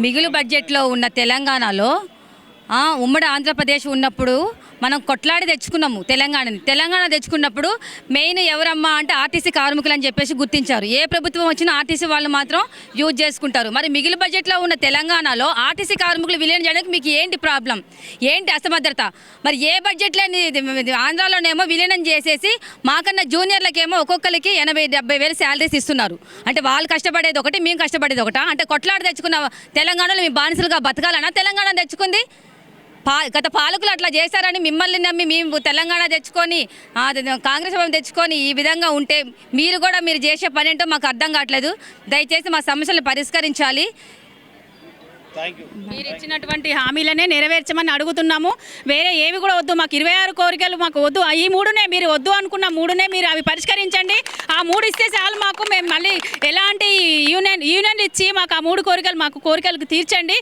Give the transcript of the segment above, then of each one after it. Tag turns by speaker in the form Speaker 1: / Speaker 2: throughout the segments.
Speaker 1: మిగులు బడ్జెట్లో ఉన్న తెలంగాణలో ఉమ్మడి ఆంధ్రప్రదేశ్ ఉన్నప్పుడు మనం కొట్లాడి తెచ్చుకున్నాము తెలంగాణ తెచ్చుకున్నప్పుడు మెయిన్ ఎవరమ్మా అంటే ఆర్టీసీ కార్మికులు అని చెప్పేసి గుర్తించారు. ఏ ప్రభుత్వం వచ్చినా ఆర్టీసీ వాళ్ళు మాత్రం యూజ్ చేసుకుంటారు. మరి మిగిలిన బడ్జెట్లో ఉన్న తెలంగాణలో ఆర్టీసీ కార్మికులు విలీనం చేయడానికి మీకు ఏంటి ప్రాబ్లం, ఏంటి అసమర్థత? మరి ఏ బడ్జెట్లో ఆంధ్రాలోనేమో విలీనం చేసేసి మాకన్నా జూనియర్లకేమో ఒక్కొక్కరికి 80-70 వేలు శాలరీస్ ఇస్తున్నారు. అంటే వాళ్ళు కష్టపడేది ఒకటి, మేము కష్టపడేది ఒకటా? అంటే కొట్లాడి తెచ్చుకున్న తెలంగాణలో మేము బానిసలుగా బతకాలన్నా తెలంగాణ తెచ్చుకుంది? గత పాలకులు అట్లా చేశారని మిమ్మల్ని నమ్మి మేము తెలంగాణ తెచ్చుకొని కాంగ్రెస్ ప్రభుత్వం తెచ్చుకొని ఈ విధంగా ఉంటే మీరు చేసే పని ఏంటో మాకు అర్థం కావట్లేదు. దయచేసి మా సమస్యలను పరిష్కరించాలి.
Speaker 2: మీరు ఇచ్చినటువంటి హామీలనే నెరవేర్చమని అడుగుతున్నాము. వేరే ఏవి కూడా వద్దు, మాకు 26 కోరికలు మాకు వద్దు. ఈ 3నే మీరు వద్దు అనుకున్న 3నే మీరు అవి పరిష్కరించండి. ఆ 3 ఇస్తే చాలు మాకు. మేము మళ్ళీ ఎలాంటి యూనియన్ ఇచ్చి మాకు ఆ 3 కోరికలు కోరికలకు తీర్చండి.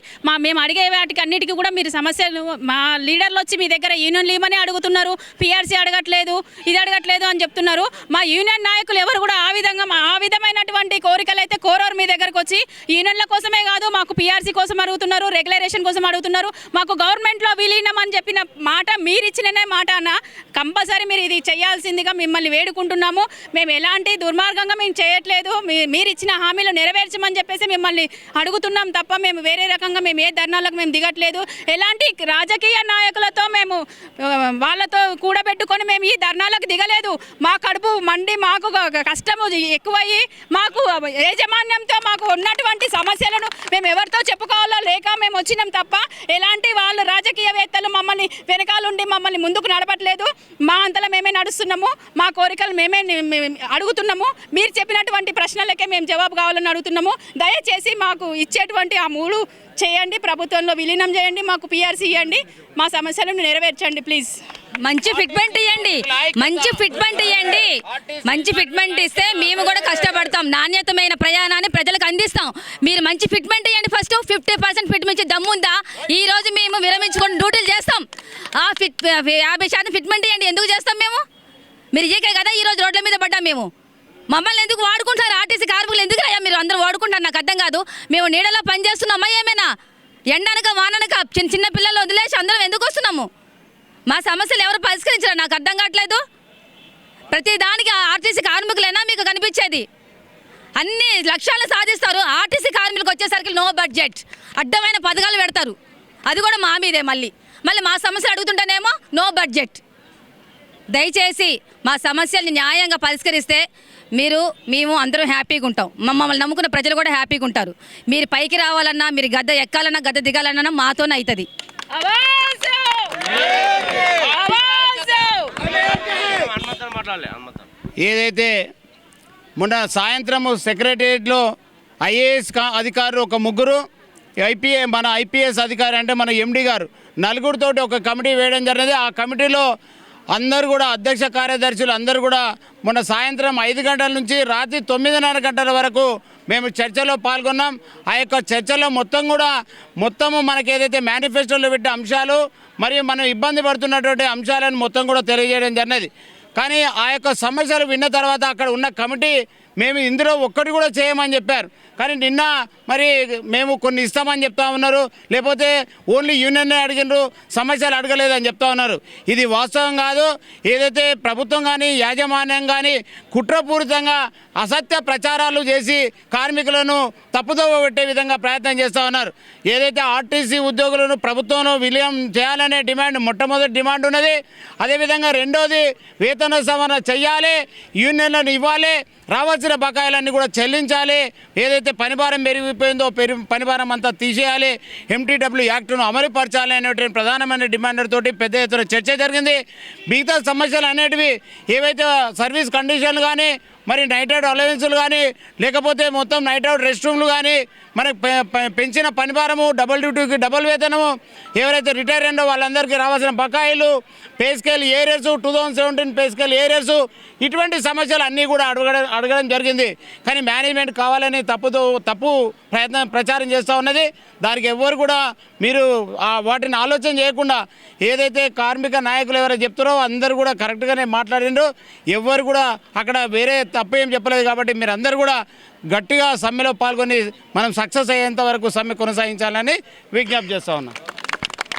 Speaker 2: మేము అడిగే వాటికి అన్నిటికీ కూడా మీరు సమస్యలు మా లీడర్లు వచ్చి మీ దగ్గర యూనియన్లు ఇవ్వమని అడుగుతున్నారు. పిఆర్సీ అడగట్లేదు, ఇది అడగట్లేదు అని చెప్తున్నారు. మా యూనియన్ నాయకులు ఎవరు కూడా ఆ విధమైనటువంటి కోరికలు అయితే కోరరు. మీ దగ్గరకు వచ్చి యూనియన్ల కోసమే కాదు, మాకు పిఆర్సీ కోసం అడుగుతున్నారు, రెగ్యులరేషన్ కోసం అడుగుతున్నారు. మాకు గవర్నమెంట్లో విలీనం అని చెప్పిన మాట మీరు ఇచ్చిననే మాట అన్న కంపల్సరీ మీరు ఇది చేయాల్సిందిగా మిమ్మల్ని వేడుకుంటున్నాము. మేము ఎలాంటి దుర్మార్గంగా మేము చేయట్లేదు. మీరు ఇచ్చిన హామీలు నెరవేర్చమని చెప్పేసి మిమ్మల్ని అడుగుతున్నాం తప్ప మేము వేరే రకంగా మేము ఏ ధర్నాలకు మేము దిగట్లేదు. ఎలాంటి రాజకీయ నాయకులతో మేము వాళ్ళతో కూడబెట్టుకొని మేము ఈ ధర్నాలకు దిగలేదు. మా కడుపు మండి మాకు కష్టము ఎక్కువయ్యి మాకు యాజమాన్యంతో మాకు ఉన్నటువంటి సమస్యలను మేము ఎవరితో చెప్పుకోవాలో లేక మేము వచ్చినాం తప్ప ఎలాంటి వాళ్ళు రాజకీయవేత్తలు మమ్మల్ని వెనకాలండి మమ్మల్ని ముందుకు నడపట్లేదు. మా అంతలో మేమే నడుస్తున్నాము. మా కోరికలు మేమే అడుగుతున్నాము. మీరు చెప్పినటువంటి ప్రశ్నలకే మేము జవాబు కావాలని అడుగుతున్నాము. దయచేసి మాకు ఇచ్చేటువంటి ఆ 3 చేయండి, ప్రభుత్వంలో విలీనం చేయండి, మాకు పిఆర్సీ ఇవ్వండి, మా సమస్యలను నెరవేర్చండి ప్లీజ్.
Speaker 1: మంచి ఫిట్మెంట్ ఇవ్వండి, మంచి ఫిట్మెంట్ ఇస్తే మేము కూడా కష్టపడతాం, నాణ్యతమైన ప్రయాణాన్ని ప్రజలకు అందిస్తాం. మీరు మంచి ఫిట్మెంట్ ఇవ్వండి. ఫస్ట్ 50% ఫిట్మెంట్ దమ్ముందా? ఈ రోజు మేము విరమించుకొని డ్యూటీలు చేస్తాం. 50% ఫిట్మెంట్ ఇవ్వండి. ఎందుకు చేస్తాం మేము? మీరు ఇయ్యకే కదా ఈరోజు రోడ్ల మీద పడ్డాం. మమ్మల్ని ఎందుకు వాడుకుంటారు? ఆర్టీసీ కార్మికులు ఎందుకు అయ్యా మీరు అందరూ వాడుకుంటారు? నాకు అర్థం కాదు. మేము నీడలో పనిచేస్తున్నామా ఏమైనా? ఎండనక వాననక చిన్న పిల్లలు వదిలేసి అందరం ఎందుకు వస్తున్నాము? మా సమస్యలు ఎవరు పరిష్కరించారు? నాకు అర్థం కావట్లేదు. ప్రతి దానికి ఆర్టీసీ కార్మికులైనా మీకు కనిపించేది. అన్ని లక్ష్యాలు సాధిస్తారు. ఆర్టీసీ కార్మికులకు వచ్చేసరికి నో బడ్జెట్, అడ్డమైన పథకాలు పెడతారు. అది కూడా మా మీదే. మళ్ళీ మా సమస్యలు అడుగుతుంటేనేమో నో బడ్జెట్. దయచేసి మా సమస్యల్ని న్యాయంగా పరిష్కరిస్తే మేము అందరం హ్యాపీగా ఉంటాం. మమ్మల్ని నమ్ముకున్న ప్రజలు కూడా హ్యాపీగా ఉంటారు. మీరు పైకి రావాలన్నా, మీరు గద్ద ఎక్కాలన్నా, గద్ద దిగాలన్నా మాతోనే అవుతుంది.
Speaker 3: ఏదైతే మొన్న సాయంత్రం సెక్రటేరియట్లో ఐఏఎస్ అధికారులు ఒక 3 మన ఐపీఎస్ అధికారి అంటే మన ఎండి గారు నలుగురితోటి ఒక కమిటీ వేయడం జరిగింది. ఆ కమిటీలో అందరూ కూడా అధ్యక్ష కార్యదర్శులు అందరూ కూడా మొన్న సాయంత్రం 5 గంటల నుంచి రాత్రి 9:30 గంటల వరకు మేము చర్చలో పాల్గొన్నాం. ఆ యొక్క చర్చలో మొత్తము మనకి ఏదైతే మేనిఫెస్టోలో పెట్టే అంశాలు మరియు మనం ఇబ్బంది పడుతున్నటువంటి అంశాలను మొత్తం కూడా తెలియజేయడం జరిగినది. కానీ ఆ యొక్క సమస్యలు విన్న తర్వాత అక్కడ ఉన్న కమిటీ మేము ఇందులో ఒక్కటి కూడా చేయమని చెప్పారు. కానీ నిన్న మరి మేము కొన్ని ఇస్తామని చెప్తా ఉన్నారు, లేకపోతే ఓన్లీ యూనియన్నే అడిగినారు, సమస్యలు అడగలేదని చెప్తా ఉన్నారు. ఇది వాస్తవం కాదు. ఏదైతే ప్రభుత్వం కానీ యాజమాన్యం కానీ కుట్రపూరితంగా అసత్య ప్రచారాలు చేసి కార్మికులను తప్పుదోవ పెట్టే విధంగా ప్రయత్నం చేస్తూ ఉన్నారు. ఏదైతే ఆర్టీసీ ఉద్యోగులను ప్రభుత్వంలో విలీనం చేయాలనే డిమాండ్ మొట్టమొదటి డిమాండ్ ఉన్నది. అదేవిధంగా రెండోది వేతన సవరణ చెయ్యాలి, యూనియన్లను ఇవ్వాలి, రావాల్సిన బకాయిలన్నీ కూడా చెల్లించాలి. ఏదైతే పనిభారం పెరిగిపోయిందో పనిభారం అంతా తీసేయాలి, ఎంటీడబ్ల్యూ యాక్ట్ను అమలుపరచాలి అనేటువంటి ప్రధానమైన డిమాండ్ తోటి పెద్ద ఎత్తున చర్చ జరిగింది. మిగతా సమస్యలు అనేటివి ఏవైతే సర్వీస్ కండిషన్లు కానీ, మరి నైట్ అవుట్ అలవెన్సులు కానీ, లేకపోతే మొత్తం నైట్ అవుట్ రెస్ట్ రూమ్లు కానీ, మనకు పెంచిన పనిభారము, డబుల్ డ్యూటీకి డబుల్ వేతనము, ఎవరైతే రిటైర్ అయిందో వాళ్ళందరికీ రావాల్సిన బకాయిలు, pay scale arrears, 2017 pay scale arrears, ఇటువంటి సమస్యలు అన్నీ కూడా అడగడం జరిగింది. కానీ మేనేజ్మెంట్ కావాలని తప్పు ప్రచారం చేస్తూ ఉన్నది. దానికి ఎవరు కూడా మీరు వాటిని ఆలోచన చేయకుండా ఏదైతే కార్మిక నాయకులు ఎవరైతే చెప్తారో అందరూ కూడా కరెక్ట్గానే మాట్లాడిండ్రు. ఎవరు కూడా అక్కడ వేరే తప్పు ఏం చెప్పలేదు కాబట్టి మీరు అందరూ కూడా గట్టిగా సమ్మెలో పాల్గొని మనం సక్సెస్ అయ్యేంత వరకు సమ్మె కొనసాగించాలని విజ్ఞప్తి చేస్తా ఉన్నాం.